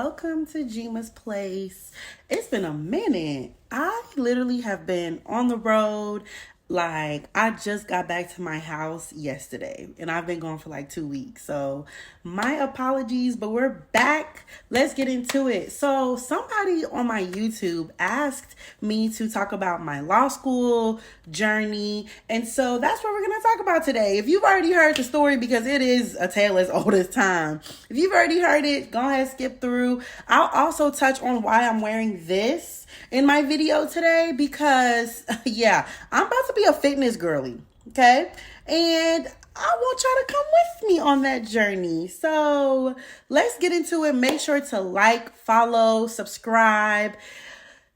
welcome to Jima's Place. It's been a minute. I literally have been on the road. Like, I just got back to my house yesterday and I've been gone for like 2 weeks. So, my apologies, but we're back. Let's get into it. So, somebody on my YouTube asked me to talk about my law school journey. And so, that's what we're going to talk about today. If you've already heard the story, because it is a tale as old as time, if you've already heard it, go ahead, skip through. I'll also touch on why I'm wearing this in my video today because, yeah, I'm about to be a fitness girly, okay? And I want y'all to come with me on that journey. So let's get into it. Make sure to like, follow, subscribe.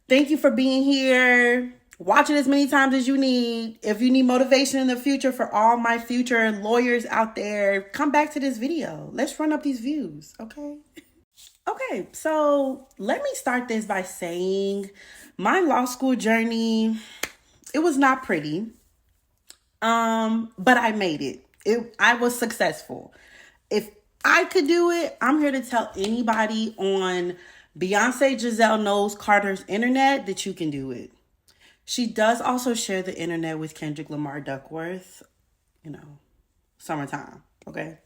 Thank you for being here. Watch it as many times as you need. If you need motivation in the future for all my future lawyers out there, come back to this video. Let's run up these views, okay? Okay, so let me start this by saying my law school journey, it was not pretty. But I made it. I was successful. If I could do it, I'm here to tell anybody on Beyonce Giselle Knowles Carter's internet that you can do it. She does also share the internet with Kendrick Lamar Duckworth, summertime, okay?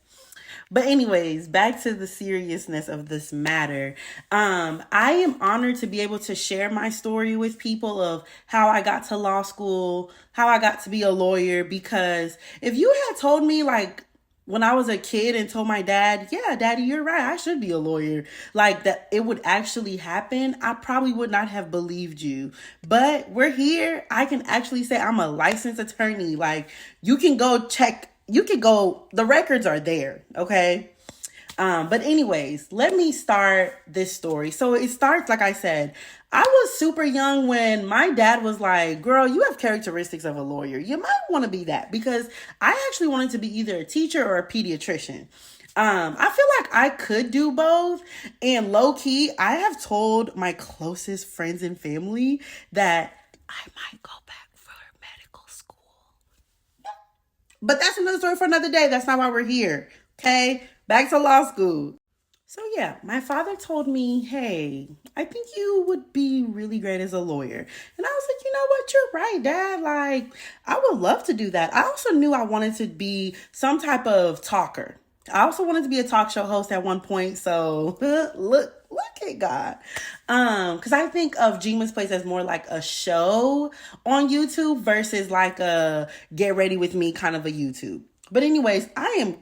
But anyways, back to the seriousness of this matter. I am honored to be able to share my story with people of how I got to law school, how I got to be a lawyer, because if you had told me like when I was a kid and told my dad, yeah, daddy, you're right, I should be a lawyer, like that it would actually happen, I probably would not have believed you. But we're here. I can actually say I'm a licensed attorney. Like you can go check. The records are there, okay? But anyways, let me start this story. So it starts, like I said, I was super young when my dad was like, girl, you have characteristics of a lawyer. You might want to be that, because I actually wanted to be either a teacher or a pediatrician. I feel like I could do both. And low key, I have told my closest friends and family that I might go back for medical school. But that's another story for another day. That's not why we're here. Okay? Back to law school. So yeah, my father told me, hey, I think you would be really great as a lawyer. And I was like, you know what? You're right, Dad. Like, I would love to do that. I also knew I wanted to be some type of talker. I also wanted to be a talk show host at one point. So look at God. Because I think of Jima's Place as more like a show on YouTube versus like a get ready with me kind of a YouTube. But anyways, I'm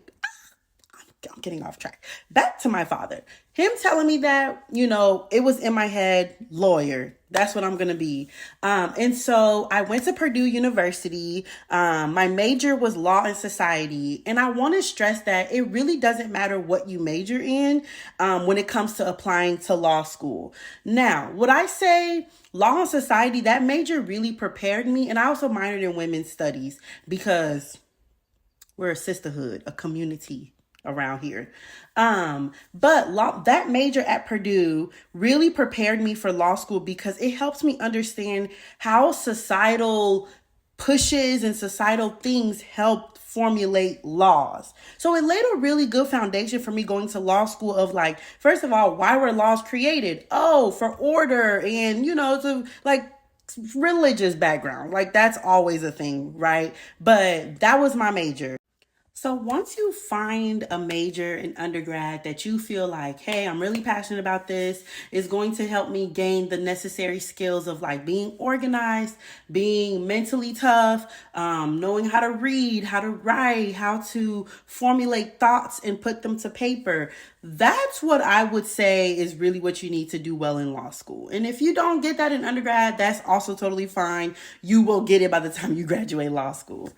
getting off track. Back to my father. Him telling me that, it was in my head, lawyer. That's what I'm going to be. And so I went to Purdue University. My major was law and society. And I want to stress that it really doesn't matter what you major in when it comes to applying to law school. Now, would I say law and society, that major really prepared me. And I also minored in women's studies because we're a sisterhood, a community around here. But that major at Purdue really prepared me for law school because it helps me understand how societal pushes and societal things help formulate laws. So it laid a really good foundation for me going to law school of like, first of all, why were laws created? Oh, for order and, to like religious background. Like that's always a thing, right? But that was my major. So once you find a major in undergrad that you feel like, hey, I'm really passionate about this, it's going to help me gain the necessary skills of like being organized, being mentally tough, knowing how to read, how to write, how to formulate thoughts and put them to paper. That's what I would say is really what you need to do well in law school. And if you don't get that in undergrad, that's also totally fine. You will get it by the time you graduate law school.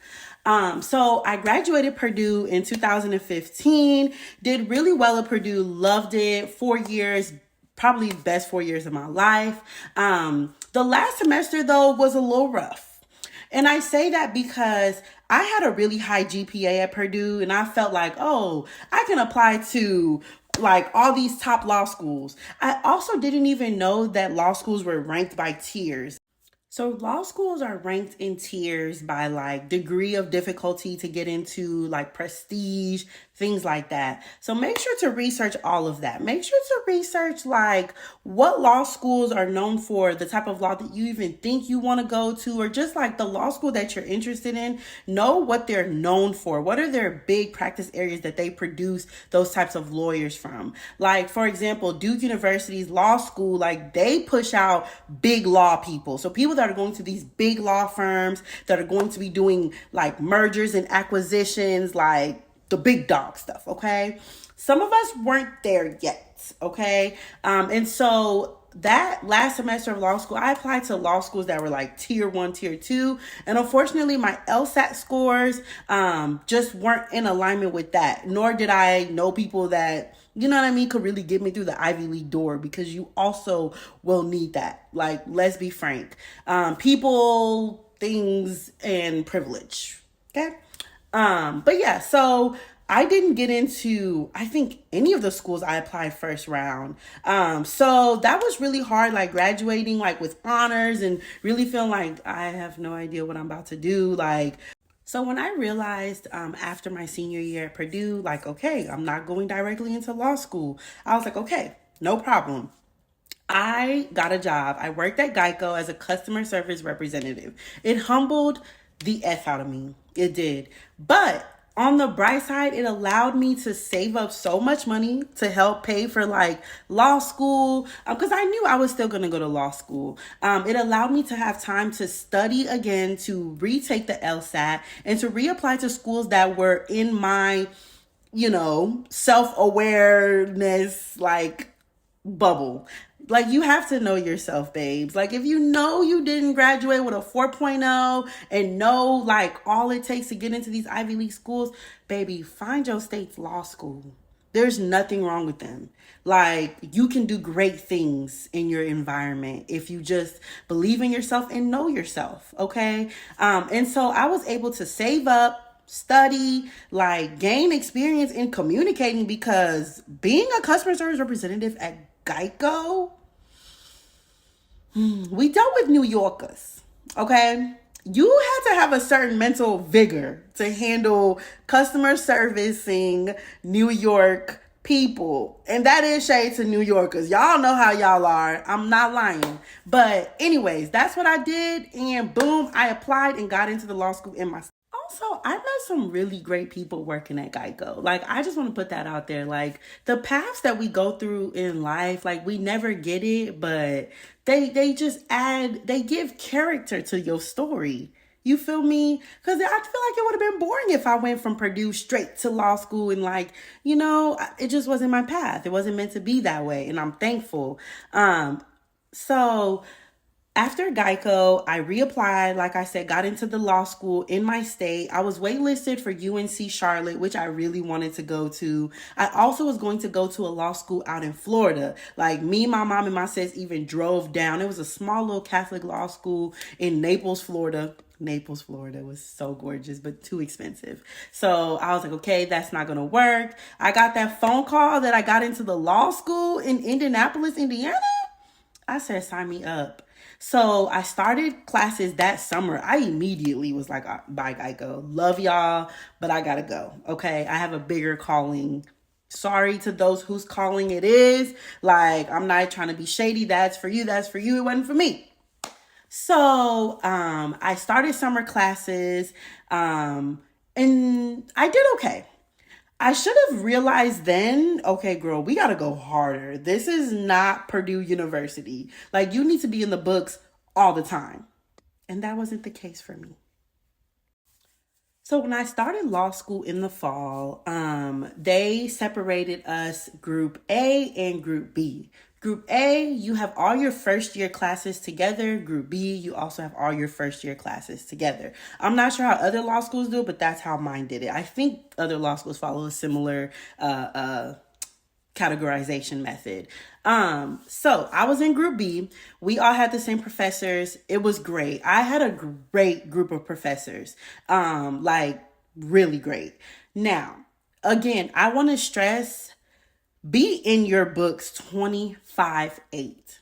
So I graduated Purdue in 2015, did really well at Purdue, loved it, 4 years, probably best 4 years of my life. The last semester though was a little rough. And I say that because I had a really high GPA at Purdue and I felt like, oh, I can apply to like all these top law schools. I also didn't even know that law schools were ranked by tiers. So law schools are ranked in tiers by like degree of difficulty to get into, like prestige, things like that. So make sure to research all of that. Make sure to research like what law schools are known for, the type of law that you even think you want to go to, or just like the law school that you're interested in. Know what they're known for. What are their big practice areas that they produce those types of lawyers from? Like, for example, Duke University's law school, like they push out big law people. So people that are going to these big law firms that are going to be doing like mergers and acquisitions, like the big dog stuff, okay? Some of us weren't there yet, okay? And so that last semester of law school, I applied to law schools that were like tier 1, tier 2. And unfortunately, my LSAT scores just weren't in alignment with that. Nor did I know people that, you know what I mean, could really get me through the Ivy League door, because you also will need that. Like, let's be frank. People, things, and privilege, okay? But yeah, so I didn't get into, I think, any of the schools I applied first round. So that was really hard, like graduating like with honors and really feeling like I have no idea what I'm about to do. Like, so when I realized after my senior year at Purdue, like, okay, I'm not going directly into law school, I was like, okay, no problem. I got a job. I worked at Geico as a customer service representative. It humbled the F out of me. It did. But on the bright side, it allowed me to save up so much money to help pay for like law school, because I knew I was still going to go to law school. It allowed me to have time to study again, to retake the LSAT, and to reapply to schools that were in my, self-awareness, like, bubble. Like, you have to know yourself, babes. Like, if you know you didn't graduate with a 4.0 and know like all it takes to get into these Ivy League schools, baby, find your state's law school. There's nothing wrong with them. Like, you can do great things in your environment if you just believe in yourself and know yourself, okay? And so I was able to save up, study, like gain experience in communicating, because being a customer service representative at Geico, we dealt with New Yorkers, okay? You had to have a certain mental vigor to handle customer servicing New York people. And that is shade to New Yorkers. Y'all know how y'all are. I'm not lying. But anyways, that's what I did. And boom, I applied and got into the law school in my. Also, I met some really great people working at Geico. Like, I just want to put that out there. Like, the paths that we go through in life, like, we never get it, but they just they give character to your story. You feel me? Because I feel like it would have been boring if I went from Purdue straight to law school and like, it just wasn't my path. It wasn't meant to be that way. And I'm thankful. So after Geico, I reapplied, like I said, got into the law school in my state. I was waitlisted for UNC Charlotte, which I really wanted to go to. I also was going to go to a law school out in Florida. Like, me, my mom, and my sis even drove down. It was a small little Catholic law school in Naples, Florida. Naples, Florida was so gorgeous, but too expensive. So I was like, okay, that's not going to work. I got that phone call that I got into the law school in Indianapolis, Indiana. I said, sign me up. So I started classes that summer. I immediately was like, bye, Geico. Love y'all, but I gotta go. Okay, I have a bigger calling. Sorry to those whose calling it is. Like, I'm not trying to be shady. That's for you. That's for you. It wasn't for me. So I started summer classes, and I did okay. I should have realized then, okay, girl, we got to go harder. This is not Purdue University. Like, you need to be in the books all the time. And that wasn't the case for me. So when I started law school in the fall, they separated us Group A and Group B. Group A, you have all your first year classes together. Group B, you also have all your first year classes together. I'm not sure how other law schools do it, but that's how mine did it. I think other law schools follow a similar categorization method. So I was in Group B. We all had the same professors. It was great. I had a great group of professors, like really great. Now, again, I want to stress, be in your books 25/8.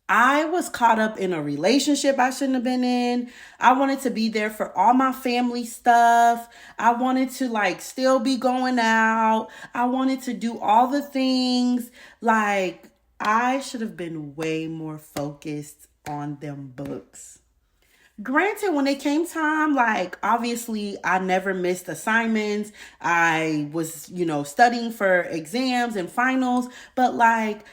I was caught up in a relationship I shouldn't have been in. I wanted to be there for all my family stuff. I wanted to like still be going out. I wanted to do all the things. Like, I should have been way more focused on them books. Granted, when it came time, like obviously I never missed assignments. I was, studying for exams and finals, but like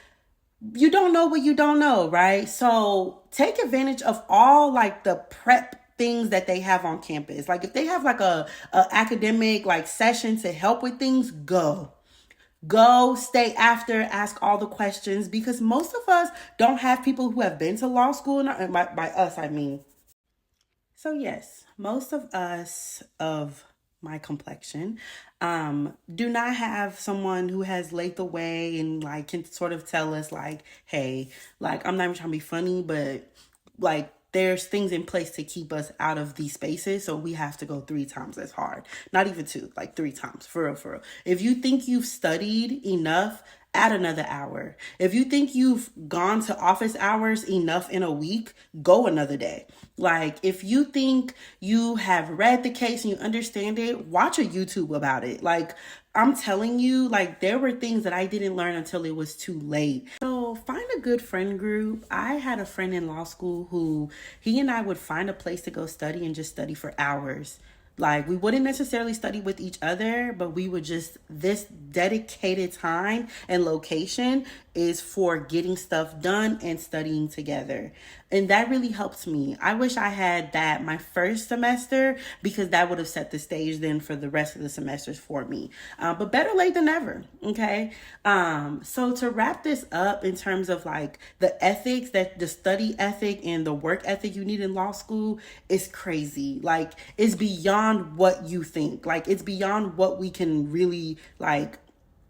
you don't know what you don't know, right? So take advantage of all like the prep things that they have on campus. Like if they have like a academic like session to help with things, go stay after, ask all the questions, because most of us don't have people who have been to law school. And by us I mean, so yes, most of us of my complexion do not have someone who has laid the way and like can sort of tell us like, hey, like I'm not even trying to be funny, but like there's things in place to keep us out of these spaces. So we have to go 3 times as hard. Not even 2, like 3 times. For real, for real. If you think you've studied enough, add another hour. If you think you've gone to office hours enough in a week, go another day. Like if you think you have read the case and you understand it, watch a YouTube about it. Like I'm telling you, like there were things that I didn't learn until it was too late. So find a good friend group. I had a friend in law school who he and I would find a place to go study and just study for hours. Like we wouldn't necessarily study with each other, but we would just, this dedicated time and location is for getting stuff done and studying together. And that really helps me. I wish I had that my first semester because that would have set the stage then for the rest of the semesters for me. But better late than never. Okay. So to wrap this up in terms of like the ethics, that the study ethic and the work ethic you need in law school is crazy. Like it's beyond what you think. Like it's beyond what we can really like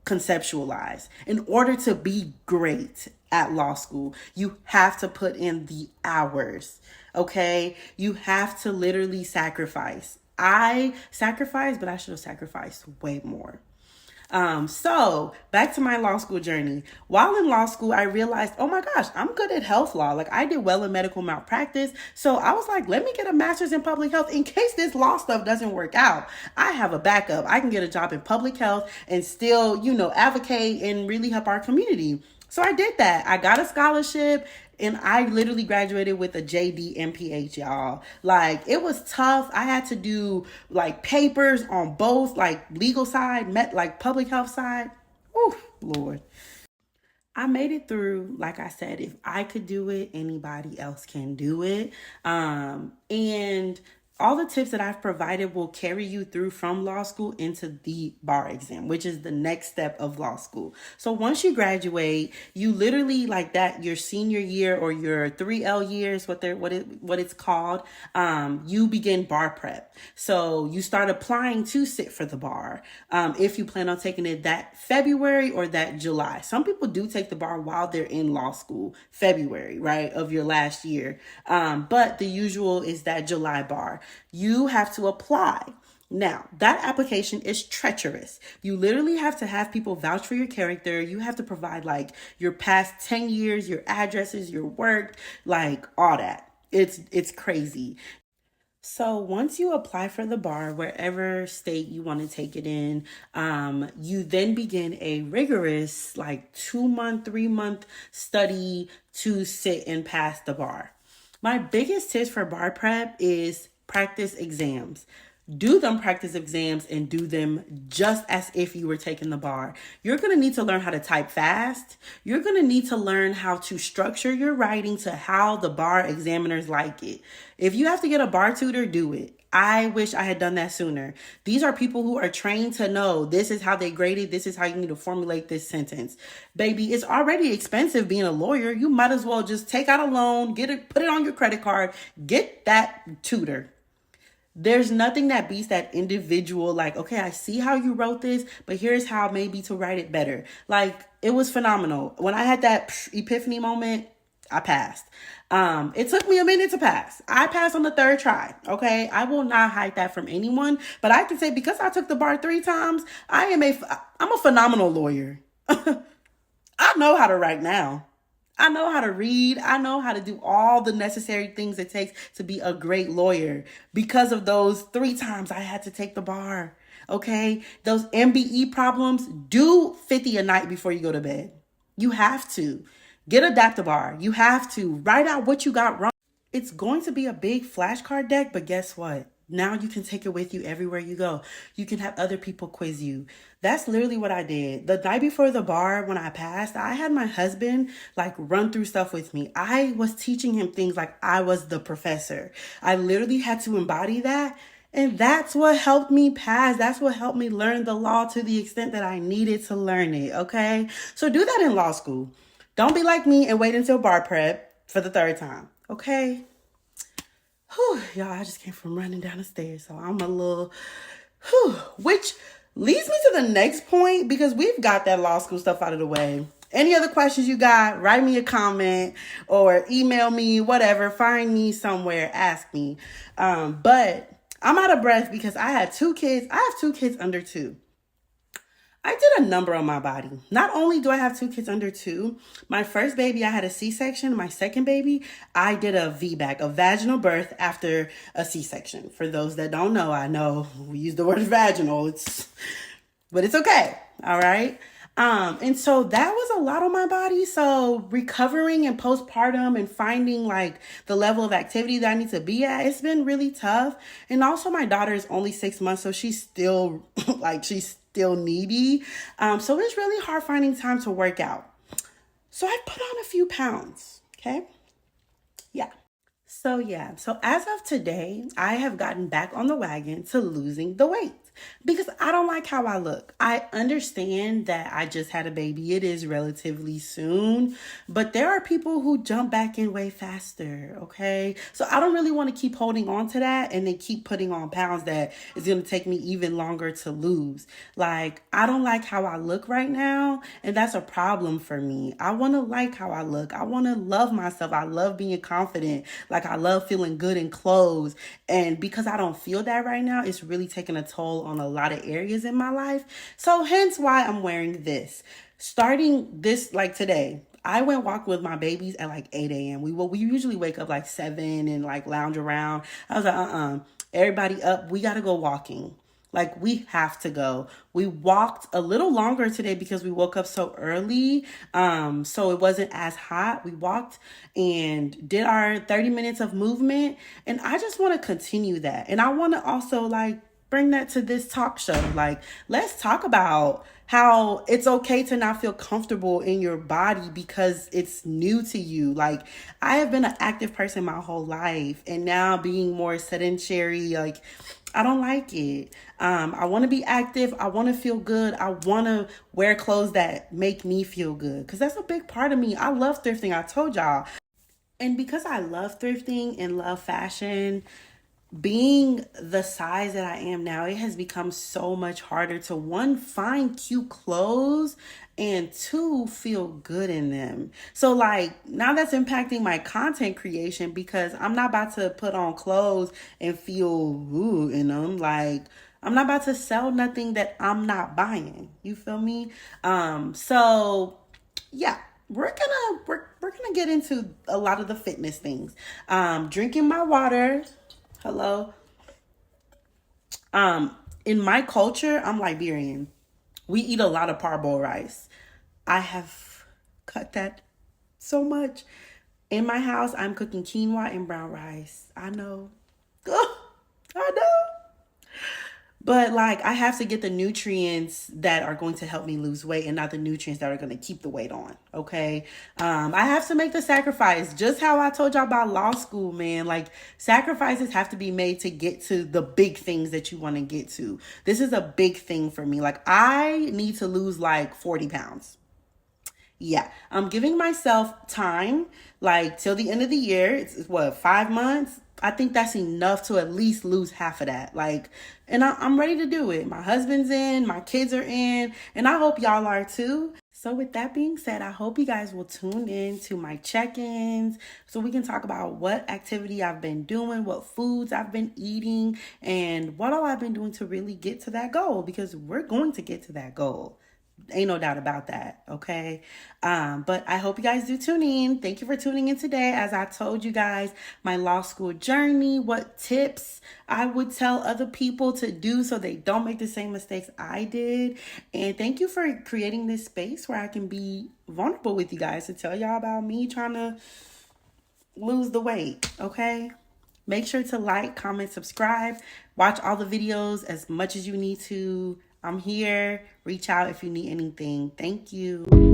conceptualize. In order to be great at law school, you have to put in the hours. Okay? You have to literally sacrifice. I sacrificed, but I should have sacrificed way more. So back to my law school journey. While in law school, I realized, oh my gosh, I'm good at health law. Like I did well in medical malpractice. So I was like, let me get a master's in public health in case this law stuff doesn't work out. I have a backup. I can get a job in public health and still, advocate and really help our community. So I did that. I got a scholarship and I literally graduated with a JD MPH, y'all. Like it was tough. I had to do like papers on both like legal side, like public health side. Oh, Lord. I made it through. Like I said, if I could do it, anybody else can do it. And all the tips that I've provided will carry you through from law school into the bar exam, which is the next step of law school. So once you graduate, you literally like that, your senior year or your 3L years, what it's called, you begin bar prep. So you start applying to sit for the bar. If you plan on taking it that February or that July. Some people do take the bar while they're in law school, February, right, of your last year. But the usual is that July bar. You have to apply. Now, that application is treacherous. You literally have to have people vouch for your character. You have to provide like your past 10 years, your addresses, your work, like all that. It's crazy. So once you apply for the bar, wherever state you want to take it in, you then begin a rigorous like 2-month, 3-month study to sit and pass the bar. My biggest tips for bar prep is practice exams. Do them practice exams and do them just as if you were taking the bar. You're going to need to learn how to type fast. You're going to need to learn how to structure your writing to how the bar examiners like it. If you have to get a bar tutor, do it. I wish I had done that sooner. These are people who are trained to know this is how they grade it. This is how you need to formulate this sentence. Baby, it's already expensive being a lawyer. You might as well just take out a loan, put it on your credit card, get that tutor. There's nothing that beats that individual, like, okay, I see how you wrote this, but here's how maybe to write it better. Like, it was phenomenal. When I had that epiphany moment, I passed. It took me a minute to pass. I passed on the 3rd try. Okay. I will not hide that from anyone, but I can say because I took the bar 3 times, I'm a phenomenal lawyer. I know how to write now. I know how to read. I know how to do all the necessary things it takes to be a great lawyer because of those 3 times I had to take the bar. Okay? Those MBE problems, do 50 a night before you go to bed. You have to. Get a Daptabar. You have to. Write out what you got wrong. It's going to be a big flashcard deck, but guess what? Now you can take it with you everywhere you go. You can have other people quiz you. That's literally what I did. The night before the bar, when I passed, I had my husband like run through stuff with me. I was teaching him things like I was the professor. I literally had to embody that. And that's what helped me pass. That's what helped me learn the law to the extent that I needed to learn it. Okay. So do that in law school. Don't be like me and wait until bar prep for the 3rd time. Okay. Whew, y'all, I just came from running down the stairs, so I'm a little, which leads me to the next point because we've got that law school stuff out of the way. Any other questions you got, write me a comment or email me, whatever, find me somewhere, ask me. But I'm out of breath because I had 2 kids. I have 2 kids under 2. I did a number on my body. Not only do I have 2 kids under 2, my first baby, I had a C-section. My second baby, I did a VBAC, a vaginal birth after a C-section. For those that don't know, I know we use the word vaginal, but it's okay. All right. And so that was a lot on my body. So recovering and postpartum and finding like the level of activity that I need to be at, it's been really tough. And also my daughter is only 6 months, so she's still she's still needy. So it's really hard finding time to work out. So I put on a few pounds. Okay. Yeah. So as of today, I have gotten back on the wagon to losing the weight because I don't like how I look. I understand that I just had a baby. It is relatively soon, but there are people who jump back in way faster. Okay. So I don't really want to keep holding on to that and then keep putting on pounds that is going to take me even longer to lose. Like, I don't like how I look right now. And that's a problem for me. I want to like how I look. I want to love myself. I love being confident. Like, I love feeling good in clothes. And because I don't feel that right now, it's really taking a toll on a lot of areas in my life. So hence why I'm wearing this. Starting this, like today, I went walk with my babies at like 8 a.m. We usually wake up like 7 and like lounge around. I was like, everybody up. We got to go walking. Like, we have to go. We walked a little longer today because we woke up so early. So it wasn't as hot. We walked and did our 30 minutes of movement. And I just want to continue that. And I want to also like bring that to this talk show. Like, let's talk about how it's okay to not feel comfortable in your body because it's new to you. Like, I have been an active person my whole life, and now being more sedentary, like, I don't like it. I want to be active. I want to feel good. I want to wear clothes that make me feel good because that's a big part of me. I love thrifting. I told y'all. And because I love thrifting and love fashion, being the size that I am now, it has become so much harder to, 1, find cute clothes, and 2, feel good in them. So like, now that's impacting my content creation because I'm not about to put on clothes and feel ooh in them. Like, I'm not about to sell nothing that I'm not buying. You feel me? So yeah, we're gonna get into a lot of the fitness things. Drinking my water. Hello. In my culture, I'm Liberian. We eat a lot of parboiled rice. I have cut that so much. In my house, I'm cooking quinoa and brown rice. I know. I know. But like, I have to get the nutrients that are going to help me lose weight and not the nutrients that are going to keep the weight on. Okay. I have to make the sacrifice, just how I told y'all about law school, man. Like, sacrifices have to be made to get to the big things that you want to get to. This is a big thing for me. Like, I need to lose like 40 pounds. Yeah, I'm giving myself time, like till the end of the year. It's what, 5 months? I think that's enough to at least lose half of that. Like, and I'm ready to do it. My husband's in, my kids are in, and I hope y'all are too. So with that being said, I hope you guys will tune in to my check-ins so we can talk about what activity I've been doing, what foods I've been eating, and what all I've been doing to really get to that goal, because we're going to get to that goal. Ain't no doubt about that, okay? But I hope you guys do tune in. Thank you for tuning in today. As I told you guys, my law school journey, what tips I would tell other people to do so they don't make the same mistakes I did. And thank you for creating this space where I can be vulnerable with you guys to tell y'all about me trying to lose the weight, okay? Make sure to like, comment, subscribe, watch all the videos as much as you need to. I'm here. Reach out if you need anything. Thank you.